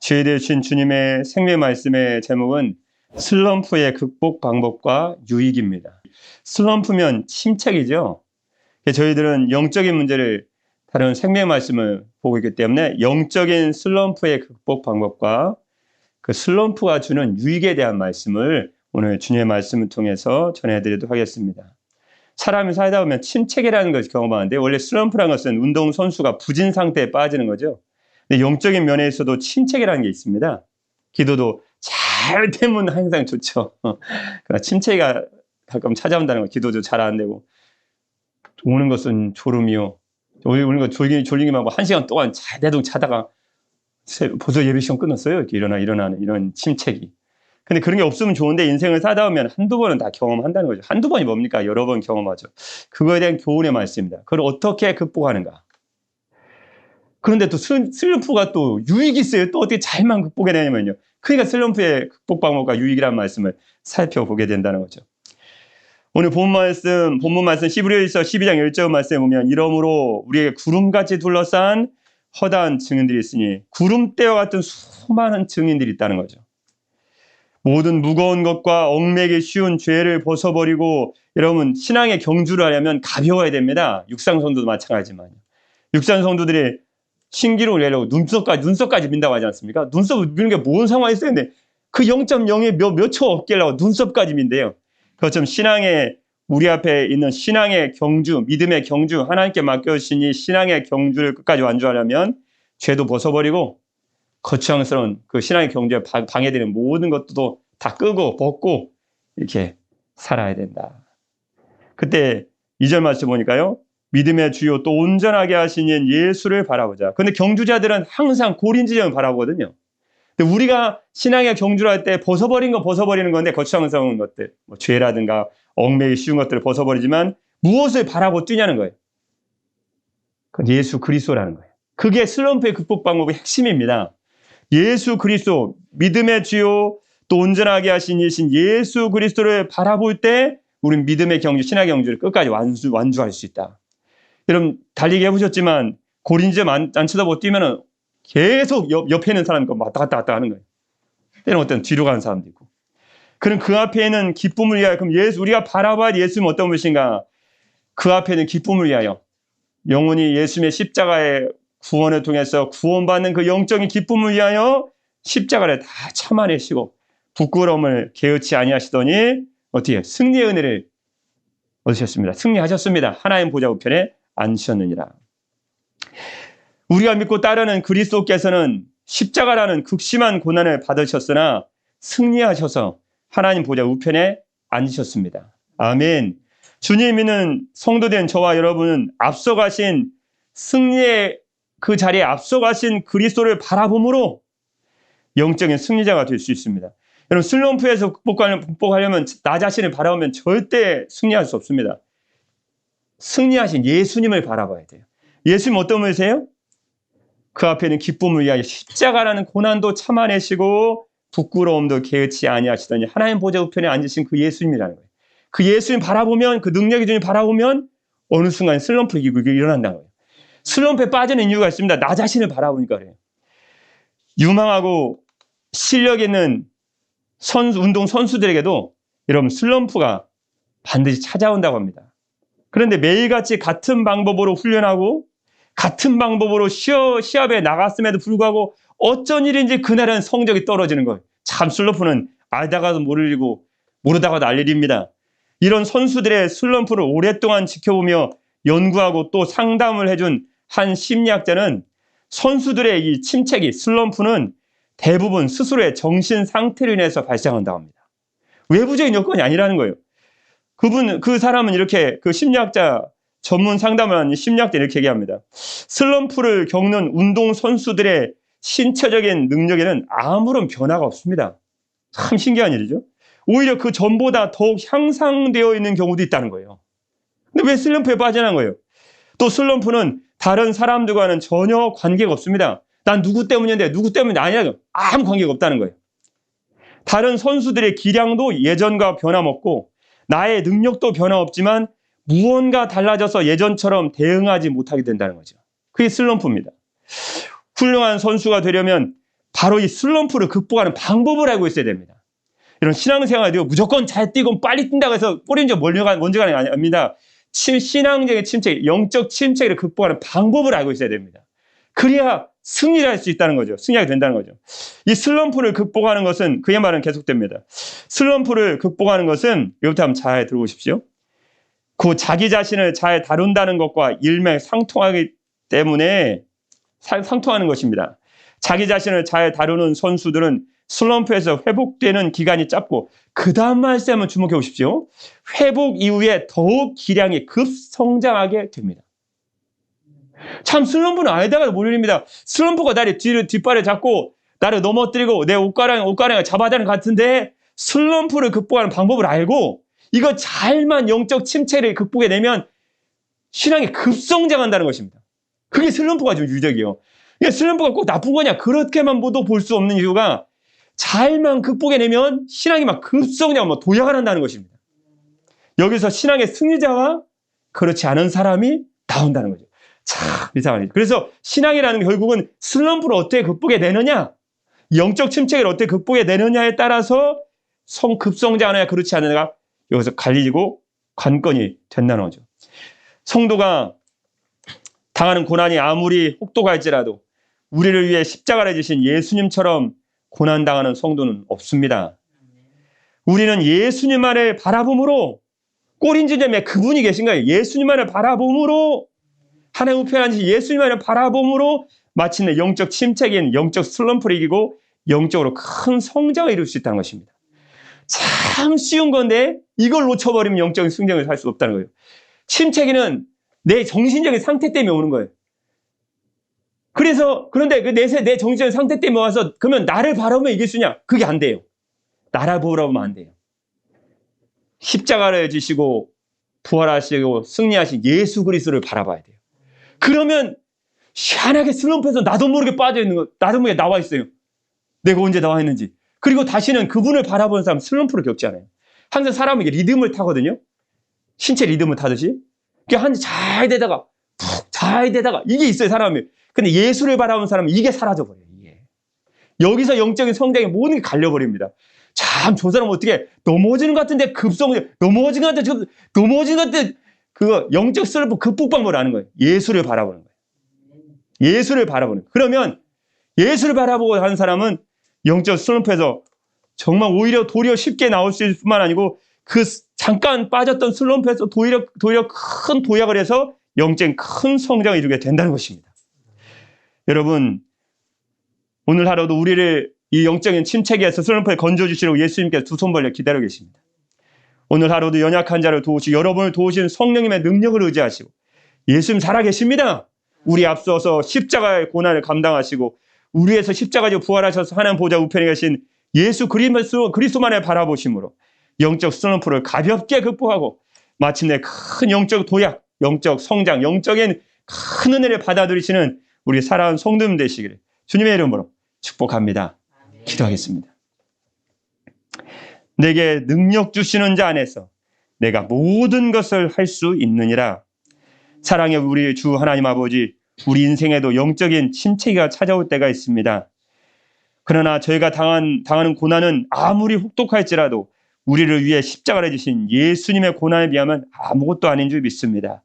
죄 되신 주님의 생명 말씀의 제목은 슬럼프의 극복 방법과 유익입니다. 슬럼프면 침체기죠. 저희들은 영적인 문제를 다루는 생명 말씀을 보고 있기 때문에 영적인 슬럼프의 극복 방법과 그 슬럼프가 주는 유익에 대한 말씀을 오늘 주님의 말씀을 통해서 전해드리도록 하겠습니다. 사람이 살다 보면 침체기라는 것을 경험하는데 원래 슬럼프라는 것은 운동선수가 부진 상태에 빠지는 거죠. 근데 영적인 면에 있어도 침체기라는 게 있습니다. 기도도 잘 되면 항상 좋죠. 그러나 침체기가 가끔 찾아온다는 거, 기도도 잘 안 되고 오는 것은 졸음이요. 오는 건 졸리기만 하고 1시간 동안 대동 자다가 벌써 예배 시간 끝났어요. 이렇게 일어나는 이런 침체기. 근데 그런 게 없으면 좋은데 인생을 살다 보면 한두 번은 다 경험한다는 거죠. 한두 번이 뭡니까? 여러 번 경험하죠. 그거에 대한 교훈의 말씀입니다. 그걸 어떻게 극복하는가? 그런데 또 슬럼프가 또 유익이 있어요. 또 어떻게 잘만 극복해 내냐면요. 그러니까 슬럼프의 극복 방법과 유익이라는 말씀을 살펴보게 된다는 거죠. 오늘 본문 말씀 히브리서 12장 1절 말씀에 보면 이러므로 우리에게 구름같이 둘러싼 허다한 증인들이 있으니 구름대와 같은 수많은 증인들이 있다는 거죠. 모든 무거운 것과 얽매기 쉬운 죄를 벗어버리고 여러분 신앙의 경주를 하려면 가벼워야 됩니다. 육상 성도도 마찬가지지만 육상 성도들이 신기록을 내려고 눈썹까지 민다고 하지 않습니까? 눈썹을 미는 게 뭔 상황이 있어야 되는데 그 0.0에 몇 초 없길라고 눈썹까지 민대요. 그것처럼 우리 앞에 있는 신앙의 경주, 믿음의 경주, 하나님께 맡겨주신 이 신앙의 경주를 끝까지 완주하려면 죄도 벗어버리고 거창스러운 그 신앙의 경주에 방해되는 모든 것도 다 끄고 벗고 이렇게 살아야 된다. 그때 2절 말씀 보니까요. 믿음의 주요 또 온전하게 하시는 예수를 바라보자. 그런데 경주자들은 항상 고린지점을 바라보거든요. 근데 우리가 신앙의 경주를 할 때 벗어버리는 건데 거창스러운 것들, 뭐 죄라든가 얽매기 쉬운 것들을 벗어버리지만 무엇을 바라고 뛰냐는 거예요. 그건 예수 그리스도라는 거예요. 그게 슬럼프의 극복 방법의 핵심입니다. 예수 그리스도, 믿음의 주요 또 온전하게 하신 이신 예수 그리스도를 바라볼 때 우리는 믿음의 경주, 신앙의 경주를 끝까지 완주할 수 있다. 여러분 달리기 해보셨지만 고린지점 안 쳐다보고 뛰면은 계속 옆에 있는 사람과 왔다 갔다 하는 거예요. 때는 어떤 뒤로 가는 사람도 있고. 그럼 그 앞에 있는 기쁨을 위하여, 그럼 우리가 바라봐야 예수님은 어떤 분이신가? 그 앞에 있는 기쁨을 위하여 영원히 예수님의 십자가의 구원을 통해서 구원받는 그 영적인 기쁨을 위하여 십자가를 다 참아내시고 부끄러움을 개의치 아니하시더니 어떻게 승리의 은혜를 얻으셨습니다. 승리하셨습니다. 하나님 보좌 우편에 앉으셨느니라. 우리가 믿고 따르는 그리스도께서는 십자가라는 극심한 고난을 받으셨으나 승리하셔서 하나님 보좌 우편에 앉으셨습니다. 아멘. 주님 믿는 성도된 저와 여러분은 앞서가신 승리의 그 자리에 앞서가신 그리스도를 바라봄으로 영적인 승리자가 될 수 있습니다. 여러분 슬럼프에서 극복하려면 나 자신을 바라보면 절대 승리할 수 없습니다. 승리하신 예수님을 바라봐야 돼요. 예수님 어떤 분이세요? 그 앞에는 기쁨을 위하여 십자가라는 고난도 참아내시고 부끄러움도 개의치 아니하시더니 하나님 보좌 우편에 앉으신 그 예수님이라는 거예요. 그 예수님 바라보면 그 능력이 주님 바라보면 어느 순간 슬럼프가 일어난다는 거예요. 슬럼프에 빠지는 이유가 있습니다. 나 자신을 바라보니까 그래요. 유망하고 실력 있는 운동 선수들에게도 여러분 슬럼프가 반드시 찾아온다고 합니다. 그런데 매일같이 같은 방법으로 훈련하고 같은 방법으로 시합에 나갔음에도 불구하고 어쩐 일인지 그날은 성적이 떨어지는 거예요. 참 슬럼프는 알다가도 모르고 모르다가도 알 일입니다. 이런 선수들의 슬럼프를 오랫동안 지켜보며 연구하고 또 상담을 해준 한 심리학자는 선수들의 이 침체기, 슬럼프는 대부분 스스로의 정신 상태로 인해서 발생한다고 합니다. 외부적인 여건이 아니라는 거예요. 그 사람은 이렇게 그 심리학자 전문 상담을 하는 심리학자 이렇게 얘기합니다. 슬럼프를 겪는 운동 선수들의 신체적인 능력에는 아무런 변화가 없습니다. 참 신기한 일이죠. 오히려 그 전보다 더욱 향상되어 있는 경우도 있다는 거예요. 근데 왜 슬럼프에 빠지는 거예요? 또 슬럼프는 다른 사람들과는 전혀 관계가 없습니다. 난 누구 때문인데 누구 때문이 아니라 아무 관계가 없다는 거예요. 다른 선수들의 기량도 예전과 변함없고 나의 능력도 변함없지만 무언가 달라져서 예전처럼 대응하지 못하게 된다는 거죠. 그게 슬럼프입니다. 훌륭한 선수가 되려면 바로 이 슬럼프를 극복하는 방법을 알고 있어야 됩니다. 이런 신앙생활도 무조건 잘 뛰고 빨리 뛴다고 해서 꼬린 줄 먼저 가는 게 아닙니다. 신앙적인 침체, 영적 침체를 극복하는 방법을 알고 있어야 됩니다. 그래야 승리를 할 수 있다는 거죠. 승리하게 된다는 거죠. 이 슬럼프를 극복하는 것은 그의 말은 계속됩니다. 슬럼프를 극복하는 것은 이것부터 한번 잘 들어보십시오. 그 자기 자신을 잘 다룬다는 것과 일맥상통하기 때문에 상통하는 것입니다. 자기 자신을 잘 다루는 선수들은 슬럼프에서 회복되는 기간이 짧고 그 다음 말씀에 한번 주목해 보십시오. 회복 이후에 더욱 기량이 급성장하게 됩니다. 참 슬럼프는 알다가 모릅니다. 슬럼프가 나를 뒷발을 잡고 나를 넘어뜨리고 내 옷가랑을 잡아다니는 것 같은데 슬럼프를 극복하는 방법을 알고 이거 잘만 영적 침체를 극복해내면 신앙이 급성장한다는 것입니다. 그게 슬럼프가 좀 유적이에요. 슬럼프가 꼭 나쁜 거냐? 그렇게만 모두 볼 수 없는 이유가 잘만 극복해내면 신앙이 막 급성장, 도약을 한다는 것입니다. 여기서 신앙의 승리자와 그렇지 않은 사람이 나온다는 거죠. 참 이상하네. 그래서 신앙이라는 게 결국은 슬럼프를 어떻게 극복해내느냐, 영적 침체를 어떻게 극복해내느냐에 따라서 급성장하느냐 그렇지 않느냐가 여기서 갈리고 관건이 된다는 거죠. 성도가 당하는 고난이 아무리 혹독할지라도 우리를 위해 십자가를 지신 예수님처럼 고난당하는 성도는 없습니다. 우리는 예수님만을 바라봄으로 꼬린지점에 그분이 계신 거예요. 예수님만을 바라봄으로 하나님 우편에 앉으신 예수님만을 바라봄으로 마침내 영적 침체인 영적 슬럼프를 이기고 영적으로 큰 성장을 이룰 수 있다는 것입니다. 참 쉬운 건데 이걸 놓쳐버리면 영적인 승장을 할 수 없다는 거예요. 침체기는 내 정신적인 상태 때문에 오는 거예요. 그런데 내 정신적인 상태 때문에 와서 그러면 나를 바라보면 이길 수 있냐? 그게 안 돼요. 나를 바라보면 안 돼요. 십자가를 지시고 부활하시고 승리하신 예수 그리스도를 바라봐야 돼요. 그러면 희한하게 슬럼프에서 나도 모르게 빠져있는 거, 나도 모르게 나와 있어요. 내가 언제 나와 있는지. 그리고 다시는 그분을 바라보는 사람 슬럼프를 겪지 않아요. 항상 사람은 이게 리듬을 타거든요. 신체 리듬을 타듯이. 잘 되다가 푹 잘 되다가 이게 있어요, 사람이. 근데 예수를 바라보는 사람은 이게 사라져버려요. 이게. 여기서 영적인 성장의 모든 게 갈려버립니다. 참, 저 사람은 어떻게 넘어지는 것 같은데 넘어지는 것 같은데 그거 영적 슬럼프 극복 방법을 아는 거예요. 예수를 바라보는 거예요. 예수를 바라보는 거예요. 그러면 예수를 바라보고 하는 사람은 영적 슬럼프에서 정말 도리어 쉽게 나올 수 있을 뿐만 아니고 그 잠깐 빠졌던 슬럼프에서 도리어 큰 도약을 해서 영적인 큰 성장을 이루게 된다는 것입니다. 여러분, 오늘 하루도 우리를 이 영적인 침체기에서 슬럼프에 건져주시려고 예수님께서 두 손 벌려 기다리고 계십니다. 오늘 하루도 연약한 자를 도우시고 여러분을 도우시는 성령님의 능력을 의지하시고 예수님 살아계십니다. 우리 앞서서 십자가의 고난을 감당하시고 우리에서 십자가 지고 부활하셔서 하나님 보좌 우편에 계신 예수 그리스도만을 바라보심으로 영적 슬럼프를 가볍게 극복하고 마침내 큰 영적 도약, 영적 성장, 영적인 큰 은혜를 받아들이시는 우리 사랑하는 성도님 되시기를 주님의 이름으로 축복합니다. 기도하겠습니다. 내게 능력 주시는 자 안에서 내가 모든 것을 할 수 있느니라. 사랑의 우리 주 하나님 아버지, 우리 인생에도 영적인 침체기가 찾아올 때가 있습니다. 그러나 저희가 당하는 고난은 아무리 혹독할지라도 우리를 위해 십자가를 지신 예수님의 고난에 비하면 아무것도 아닌 줄 믿습니다.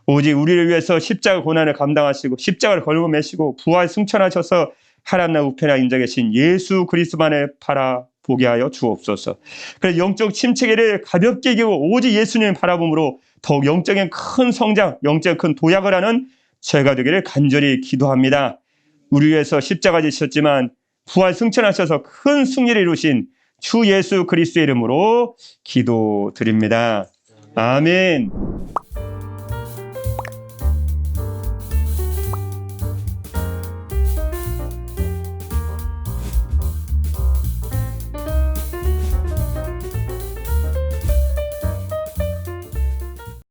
오직 우리를 위해서 십자가 고난을 감당하시고 십자가를 걸고 매시고 부활 승천하셔서 하나님 우편에 앉아 계신 예수 그리스도만을 바라보게 하여 주옵소서. 그래서 영적 침체기를 가볍게 이기고 오직 예수님을 바라봄으로 더욱 영적인 큰 성장, 영적인 큰 도약을 하는 저희가 되기를 간절히 기도합니다. 우리 위해서 십자가 지셨지만 부활 승천하셔서 큰 승리를 이루신 주 예수 그리스도의 이름으로 기도드립니다. 아멘.